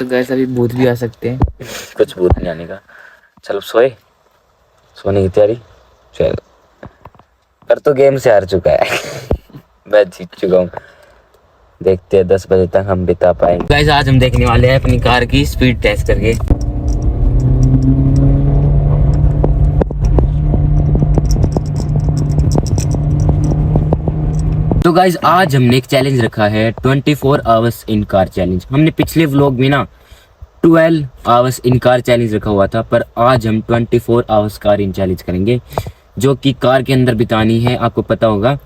तो गैस अभी भूत भी आ सकते हैं। कुछ भूत नहीं आने का। चलो सोने की तैयारी। चल पर तो गेम से हार चुका है। मैं जीत चुका हूँ। देखते हैं 10 बजे तक हम बिता पाएंगे। गाइस आज हम देखने वाले हैं अपनी कार की स्पीड टेस्ट करके। तो गाइस आज हमने एक चैलेंज रखा है 24 आवर्स इन कार चैलेंज। हमने पिछले व्लॉग में ना 12 आवर्स इन कार चैलेंज रखा हुआ था, पर आज हम 24 आवर्स कार इन चैलेंज करेंगे जो कि कार के अंदर बितानी है, आपको पता होगा।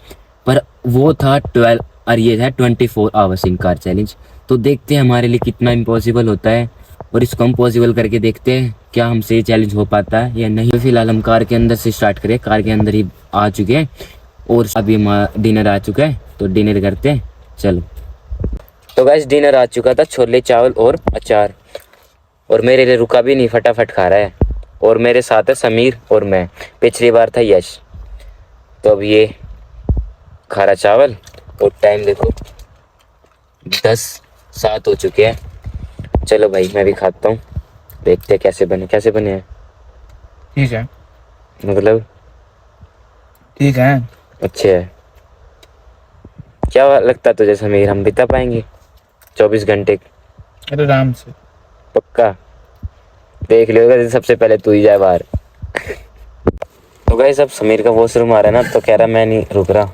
पर वो था 12 और ये है 24 आवर्स इन कार चैलेंज। तो देखते हैं हमारे लिए कितना इम्पॉसिबल होता है और इसको हम पॉसिबल करके देखते हैं क्या हमसे ये चैलेंज हो पाता है या नहीं। तो फिलहाल हम कार के अंदर से स्टार्ट करें। कार के अंदर ही आ चुके हैं और अभी हमारा डिनर आ चुका है, तो डिनर करते हैं। चलो तो गाइस डिनर आ चुका था, छोले चावल और अचार, और मेरे लिए रुका भी नहीं, फटाफट खा रहा है। और मेरे साथ है समीर और मैं, पिछली बार था यश। तो अब ये खा रहा चावल और टाइम देखो 10:07 हो चुके हैं। चलो भाई मैं भी खाता हूँ, देखते हैं कैसे बने हैं। ठीक है, मतलब ठीक है। अच्छे है। क्या लगता है तुझे समीर, हम बिता पाएंगे 24 घंटे? अरे आराम से। पक्का? देख लियो सबसे पहले तू ही जाए बाहर। तो गाइस अब समीर का वॉशरूम आ रहा है ना, तो कह रहा मैं नहीं रुक रहा।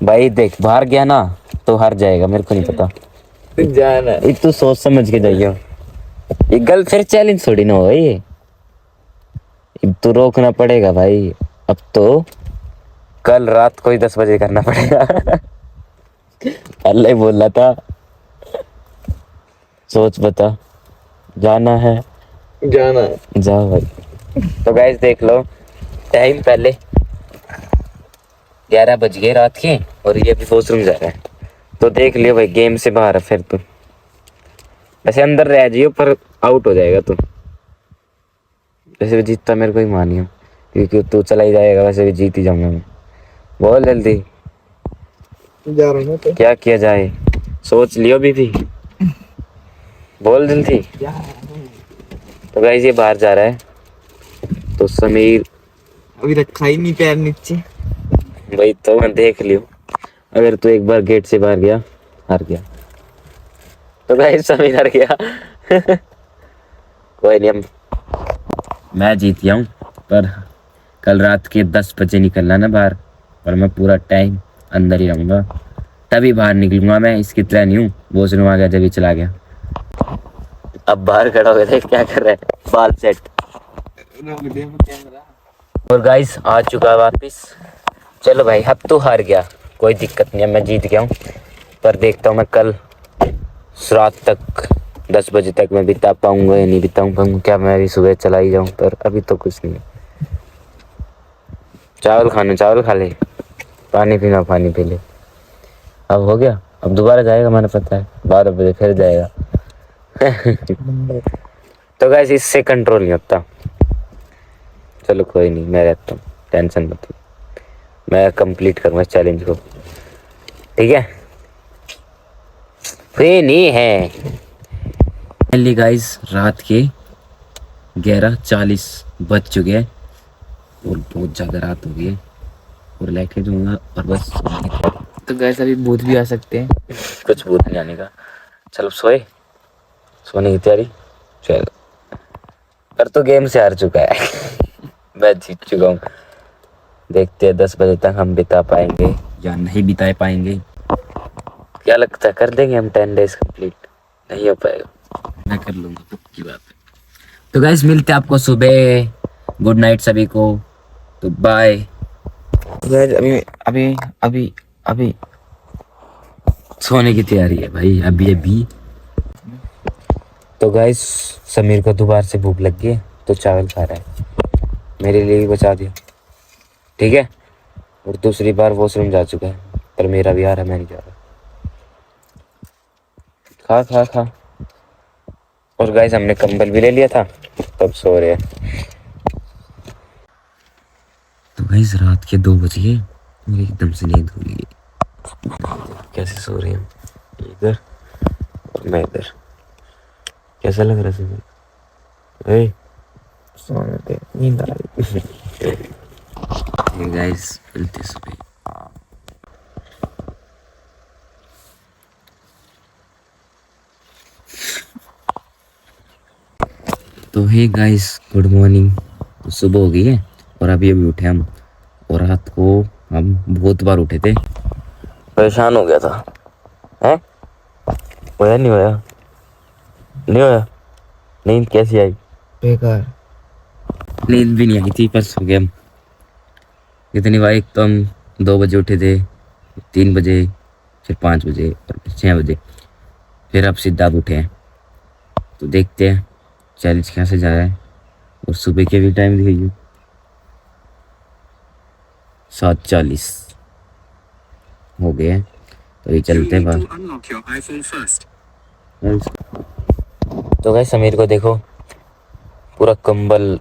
भाई देख बाहर गया ना तो हार जाएगा, मेरे को नहीं पता। जाना तू सोच समझ के जाइयो। ये गल फिर चैलेंज थोड़ी ना हो ये, तो रोकना पड़ेगा भाई। अब तो कल रात को ही 10 बजे करना पड़ेगा। पहले ही बोल रहा था। सोच बता, जाना है जाओ भाई। तो गाइस देख लो टाइम पहले 11 बज गए रात के और ये अभी वॉशरूम जा रहा है। तो देख लियो भाई गेम से बाहर है फिर तू। वैसे अंदर रह जाइयो पर आउट हो जाएगा तू। वैसे भी जीतता मेरे को ही मानियो, क्योंकि तू चला ही जाएगा, वैसे भी जीत ही जाऊंगा मैं। बोल जल्दी जा रहा हूँ तो क्या किया जाए, सोच लियो भी। बोल जल्दी। तो गाइस ये बाहर जा रहा है, तो समीर अभी रखा ही नहीं पैर नीचे। भाई तो मैं देख लियो, अगर तू एक बार गेट से बाहर गया हार गया। तो गाइस समीर हार गया। कोई नहीं, मैं जीत गया हूँ। पर कल रात के 10 बजे निकलना ना बाहर, और मैं पूरा टाइम अंदर ही रहूँगा, तभी बाहर निकलूंगा मैं। इसकी तरह नहीं हूँ वॉशरूम आ गया जब ही चला गया। अब बाहर खड़ा हो गया, देख क्या कर रहा है, बाल सेट। और गाइस आ चुका वापिस। चलो भाई अब तो हार गया, कोई दिक्कत नहीं है, मैं जीत गया हूँ। पर देखता हूँ मैं कल रात तक 10 बजे तक मैं बिता पाऊंगा या नहीं बिता पाऊंगा। क्या मैं अभी सुबह चला ही जाऊँ? पर अभी तो कुछ नहीं। चावल खा ले, पानी पी ले। अब हो गया, अब दोबारा जाएगा, मैंने पता है 12 बजे फिर जाएगा। तो गाइस इससे कंट्रोल नहीं होता। चलो कोई नहीं, मैं रहता हूँ, टेंशन मत लो, मैं कंप्लीट करूँगा चैलेंज को, ठीक है? फ्री नहीं है। फाइनली गाइस रात के 11:40 बज चुके हैं और बहुत ज़्यादा रात हो गई है और लेके दूंगा और बस। तो गैस अभी भूत भी आ सकते हैं। कुछ भूत नहीं आने का। चलो सोने की तैयारी। चलो पर तो गेम से हार चुका है। मैं जीत चुका हूँ। देखते हैं 10 बजे तक हम बिता पाएंगे या नहीं बिता पाएंगे। क्या लगता है कर देंगे हम 10 डेज कंप्लीट? नहीं हो पाएगा, मैं कर लूँगा, पक्की बात है। तो गाइस मिलते हैं आपको सुबह। गुड नाइट सभी को, तो बाय। अभी अभी अभी अभी सोने की तैयारी है भाई अभी। तो गाइस समीर को दोबारा से भूख लग गई है, तो चावल खा रहा है, मेरे लिए भी बचा दिया, ठीक है? और दूसरी बार वॉशरूम जा चुका है, पर मेरा भी आ रहा है, मैं नहीं जा रहा। खा। और गाइस हमने कंबल भी ले लिया था, तब सो रहे हैं। तो गाइस रात के 2 बज गए, मेरी एकदम से नींद हो गई। कैसे सो रहे हैं, इधर और मैं इधर। कैसा लग रहा है सुबह? ए सोने दे, नींद आ रही। गाइस मिलते सुबह। तो हे गाइस गुड मॉर्निंग। तो सुबह हो गई है और अभी अभी उठे हम, और रात को हम बहुत बार उठे थे, परेशान हो गया था। हैं होया नहीं होया? नहीं होया? नींद कैसी आई? बेकार। नींद भी नहीं आई थी, पर सो गए हम। इतनी बार एक तो हम 2 बजे उठे थे, 3 बजे, फिर 5 बजे और फिर 6 बजे, फिर अब सीधा अब उठे हैं। तो देखते हैं चैलेंज कैसे जा रहा है। और सुबह के भी टाइम दिखाइए 7:40 हो गए हैं। तो ये चलते हैं बाहर। तो गाइस समीर को देखो, पूरा कंबल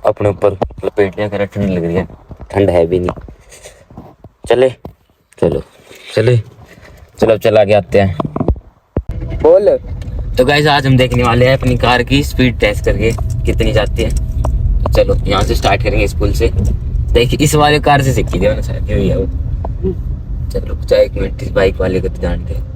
अपने ऊपर लपेटने कर, ठंड लग रही है। ठंड है भी नहीं। चले चलो चले चलो, अब चला के आते हैं। बोल। तो गाइस आज हम देखने वाले हैं अपनी कार की स्पीड टेस्ट करके कितनी जाती है। तो चलो यहाँ से स्टार्ट करेंगे, इस पुल से। देखिए इस वाले कार से सीखी थी मैंने, शायद यही है वो। चलो चाहे 1 मिनट इस बाइक वाले को तो जानते हैं।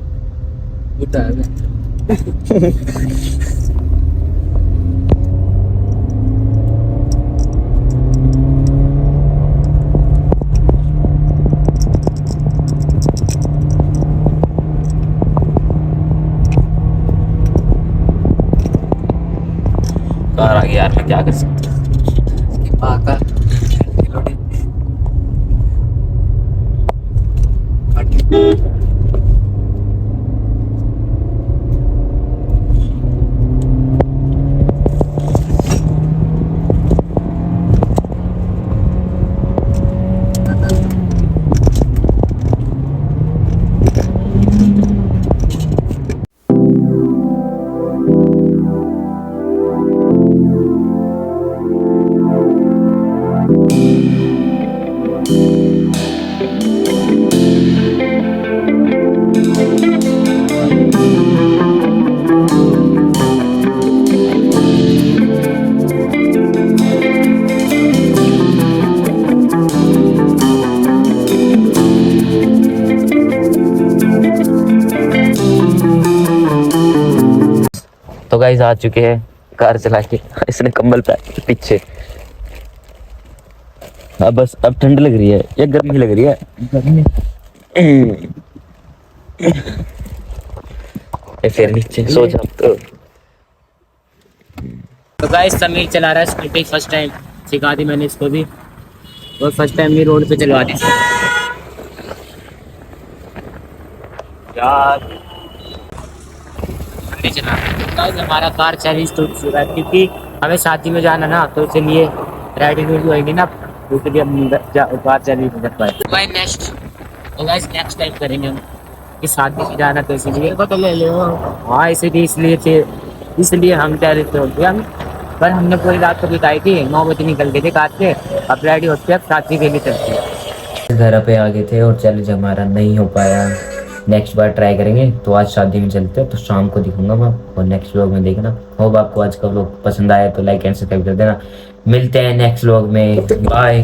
कार आ गई यार, मैं क्या कर सकता हूँ। पाका। तो गाइस आ चुके हैं कार चला के। इसने कंबल पे पीछे। अब बस अब ठंड लग रही है या गर्मी लग रही है? ये फिर नीचे सो जा। तो गाइस समीर चला रहा है स्कूटी, फर्स्ट टाइम सिखा दी मैंने इसको भी, और फर्स्ट टाइम भी रोड पे चलवा दी यार। गाइस हमारा कार चैलेंज टूट चुका है, क्योंकि हमें शादी में जाना ना, तो इसलिए रेडी वेडी होएगी ना, तो इसलिए हम कार चैलेंज नहीं कर पाए। तो गाइस नेक्स्ट टाइम करेंगे हम, कि शादी में जाना, तो इसलिए तो ले लो। हाँ इसलिए हम चैलेंज हो गया। पर हमने पूरी रात को बिताई थी, 9 बजे निकल गए थे कार से। अब रेडी होते हैं, शादी के लिए चलते हैं। घर पे आ गए थे और चैलेंज हमारा नहीं हो पाया। नेक्स्ट बार ट्राई करेंगे। तो आज शादी में चलते हैं, तो शाम को दिखूंगा मैं, और नेक्स्ट व्लॉग में देखना। होप आपको आज का व्लॉग पसंद आया तो लाइक एंड सब्सक्राइब कर देना। मिलते हैं नेक्स्ट व्लॉग में, बाय।